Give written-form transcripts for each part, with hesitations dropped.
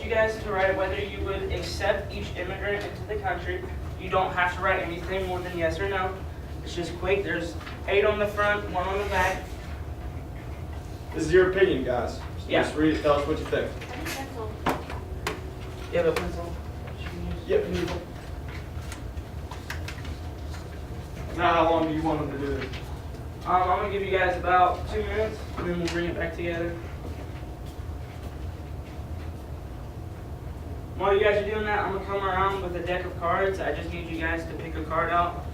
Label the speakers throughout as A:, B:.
A: you guys to write whether you would accept each immigrant into the country. You don't have to write anything more than yes or no. It's just quick. There's 8 on the front, 1 on the back.
B: This is your opinion, guys. So
A: Yeah.
B: Just read it. Tell us what you think.
A: You have a pencil?
B: Yep. Now, how long do you want them to do this?
A: I'm going to give you guys about 2 minutes, and then we'll bring it back together. While you guys are doing that, I'm going to come around with a deck of cards. I just need you guys to pick a card out.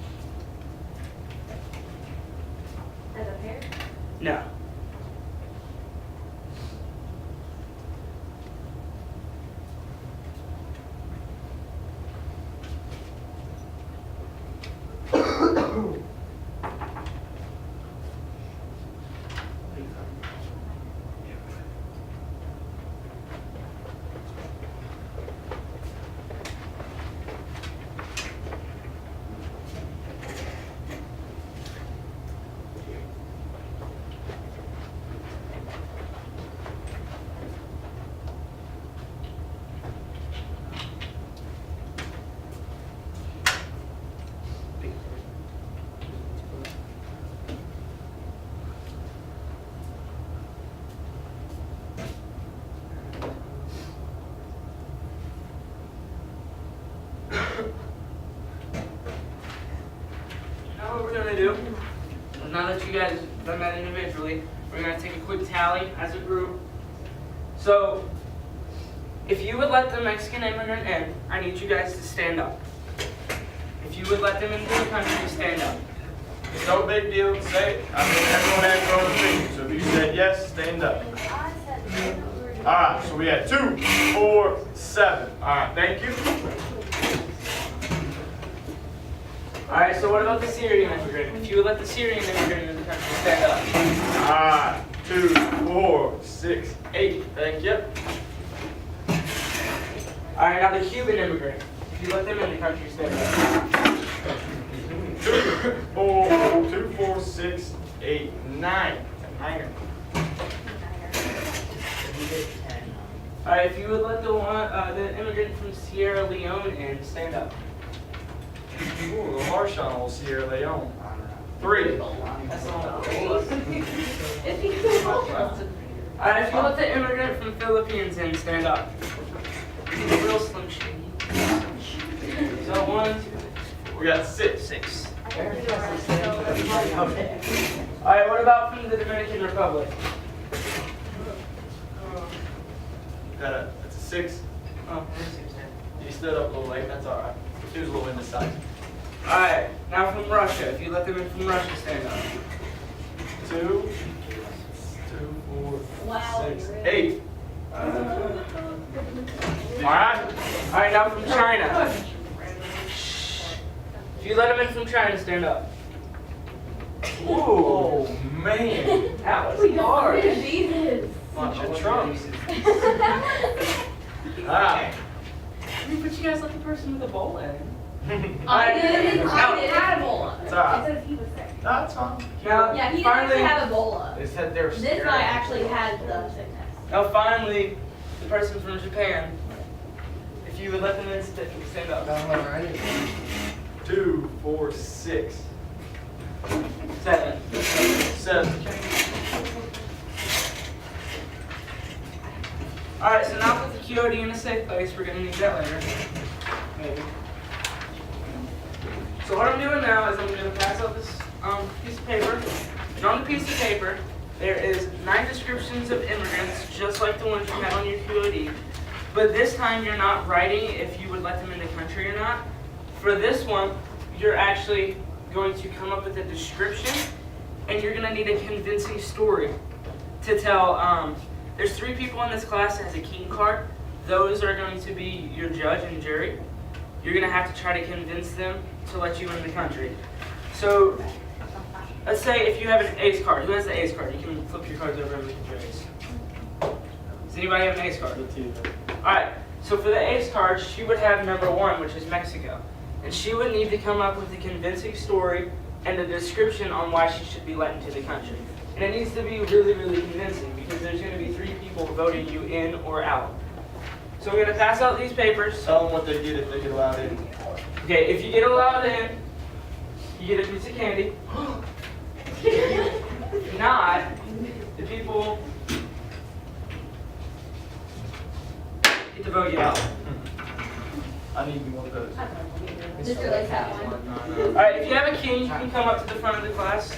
C: As a pair?
A: No. Now what we're going to do, now that you guys have done that individually, we're going to take a quick tally as a group. So, if you would let the Mexican immigrant in, I need you guys to stand up. If you would let them into the country, stand up.
B: It's no big deal to say it. I mean, everyone has their own opinion. So if you said yes, stand up. All right. So we had 2, 4, 7. All right. Thank you.
A: Alright, so what about the Syrian immigrant? If you would let the Syrian immigrant into the country, stand up.
B: All right. 2, 4, 6, 8. Thank you.
A: Alright, now the Cuban immigrant. If you let them in the country, stand up.
B: 2, 4, 6, 8, 9. Niner.
A: Alright, if you would let the immigrant from Sierra Leone in, stand up.
B: Ooh, the harsh on old Sierra Leone. 3.
A: That's not Alright, if you let the immigrant from Philippines in, stand up. He's a real slim shady. So 1, 2,
B: We got 6.
A: 6. Alright, what about from the Dominican Republic?
B: That's a 6.
A: Oh, there's 6 there.
B: You stood up a little late. That's all right. He was a little indecisive.
A: Alright, now from Russia. If you let them in from Russia, stand up.
B: 2, 4,
C: Wow,
B: 6,
C: really?
B: 8. Alright.
A: Alright, now from China. If you let them in from China, stand up.
B: Oh, man.
A: That was hard.
C: Jesus.
B: Bunch of Trumps.
A: I
B: Alright.
A: mean, but you guys let the person with the bowl in.
C: I did.
A: No.
C: I did. Had Ebola.
B: It's all right.
C: It says he was sick.
B: That's fine.
A: Now,
C: Yeah, he didn't
A: finally,
C: actually have Ebola.
B: They said they were
C: This guy actually had the sickness.
A: now finally, the person from Japan. If you would let them in, stand up.
B: 2, 4, 6,
A: 7.
B: 7.
A: Alright, so now put the QOD in a safe place. We're going to need that later. Maybe. So what I'm doing now is I'm going to pass out this piece of paper. And on the piece of paper, there is 9 descriptions of immigrants, just like the ones you had on your QOD. But this time you're not writing if you would let them in the country or not. For this one, you're actually going to come up with a description, and you're going to need a convincing story to tell. There's 3 people in this class that has a King card. Those are going to be your judge and jury. You're going to have to try to convince them to let you in the country. So, let's say if you have an ace card. Who has the ace card? You can flip your cards over and look at your ace. Does anybody have an ace card? Alright, so for the ace card, she would have number 1, which is Mexico. And she would need to come up with a convincing story and a description on why she should be let into the country. And it needs to be really, really convincing because there's going to be 3 people voting you in or out. So I'm gonna pass out these papers.
B: Tell them what they get if they get allowed in.
A: Okay, if you get allowed in, you get a piece of candy. If not, the people get to vote you out.
B: I need one of those.
C: Mr. Lace had one.
A: Alright, if you have a key, you can come up to the front of the class.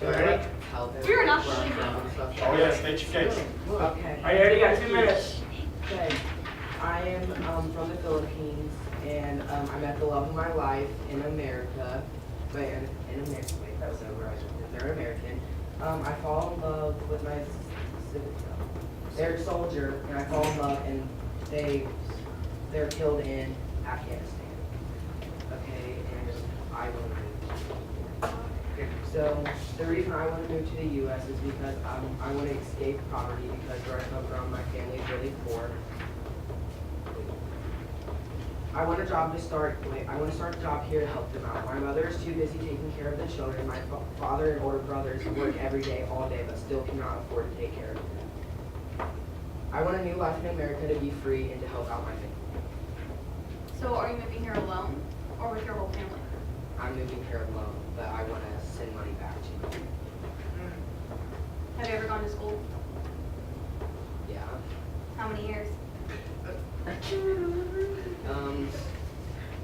A: Alright?
C: We're not sleeping.
B: Oh yeah, state your case.
D: Okay.
A: Alright, you already got 2 minutes.
D: Okay. I am from the Philippines, and I met the love of my life in America. Wait, in America. Wait, that was over. They're American. I fall in love with my they're a soldier, and I fall in love, and they're killed in Afghanistan. Okay, and I want to move. So the reason I want to move to the U.S. is because I want to escape poverty, because where I come from, my family is really poor. I want a job to start. I want to start a job here to help them out. My mother is too busy taking care of the children. My father and older brothers work every day, all day, but still cannot afford to take care of them. I want a new life in America, to be free and to help out my family.
C: So are you moving here alone or with your whole family?
D: I'm moving here alone, but I want to send money back to you.
C: Have you ever gone to school?
D: Yeah.
C: How many years?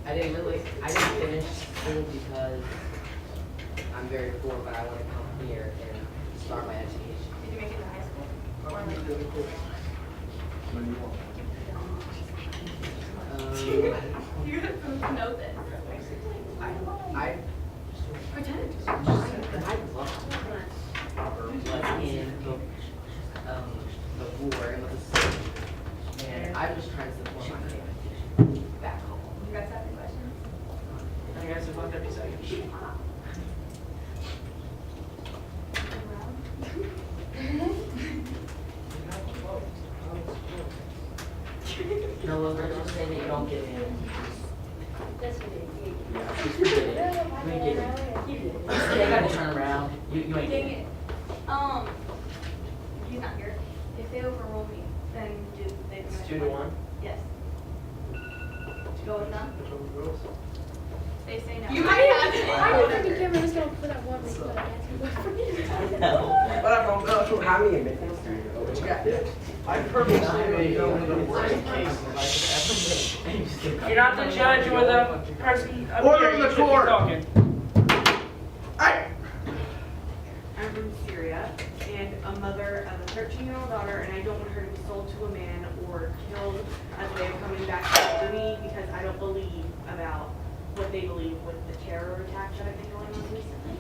D: I didn't finish school because I'm very poor, but I want to come here and start my education.
C: Did you make it to high school? Or like, you have to know this.
D: I
C: Pretend.
D: I love was in the war and with the city, and I'm just trying to support my family back home.
C: You guys have any questions?
A: You guys have about 30 seconds.
D: No, well, let's just say that you don't get in.
C: Yes, we did.
D: Yeah, she's forgetting. You ain't getting it. They gotta turn around. You ain't
C: Dang
D: getting it.
C: it. He's not here. If they overrule me, then do they?
A: It's 2-1.
C: Yes. To go with them? They say no.
E: You
C: I
E: might
C: have
E: have
C: it.
E: I don't think Cameron was going to put up one week, but I guess he was forgetting.
D: But I don't know how many admissions. What you got?
B: I purposely made one of the worst cases I could ever make.
A: You're not the judge or the person up
B: Order
A: here.
B: in
A: You
B: the
A: should be
B: court.
A: talking.
B: Hey!
E: I'm from Syria and a mother of a 13-year-old daughter, and I don't want her to be sold to a man or killed as a way of coming back after me, because I don't believe about what they believe with the terror attacks that have been going on recently.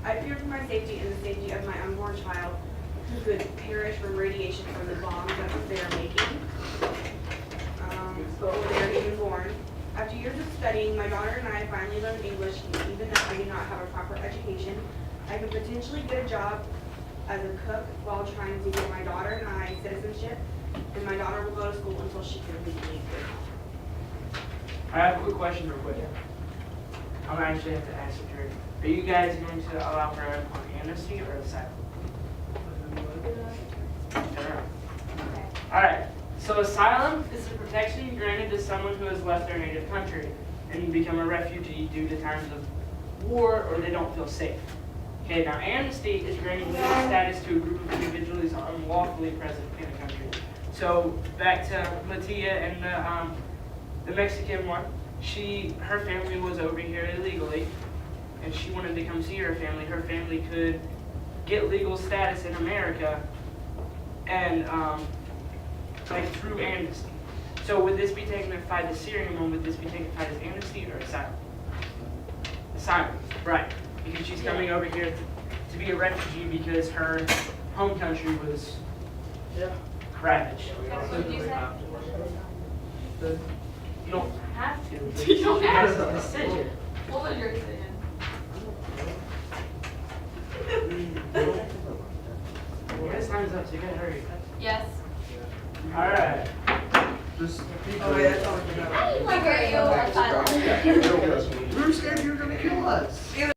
E: I fear for my safety and the safety of my unborn child, who could perish from radiation from the bombs that they are making before they are even born. After years of studying, my daughter and I finally learned English, and even though I do not have a proper education, I could potentially get a job as a cook while trying to get my daughter and I citizenship, and my daughter will go to school until she can legally quit.
A: I have a quick question real quick. I'm gonna actually have to ask the jury. Are you guys going to allow for an amnesty or asylum?
C: Okay.
A: Alright, so asylum is the protection granted to someone who has left their native country and become a refugee due to times of war or they don't feel safe. Okay, now amnesty is granting legal status to a group of individuals unlawfully present in a country. So back to Matia and the Mexican one, her family was over here illegally and she wanted to come see her family. Her family could get legal status in America and like through amnesty. So would this be dignified as Syrian one? Would this be dignified as amnesty or asylum? Asylum, right? Because she's coming over here to be a refugee because her home country was ravaged.
C: What did you say?
A: You don't have to.
C: You don't
A: She
C: have
A: has
C: to.
A: a decision.
C: What was your decision?
A: Well, this time's up, so you gotta hurry.
C: Yes.
A: All right.
B: Just
E: Oh, yeah, that's all we can have.
C: I agree. Asylum.
B: We were scared you were gonna kill us.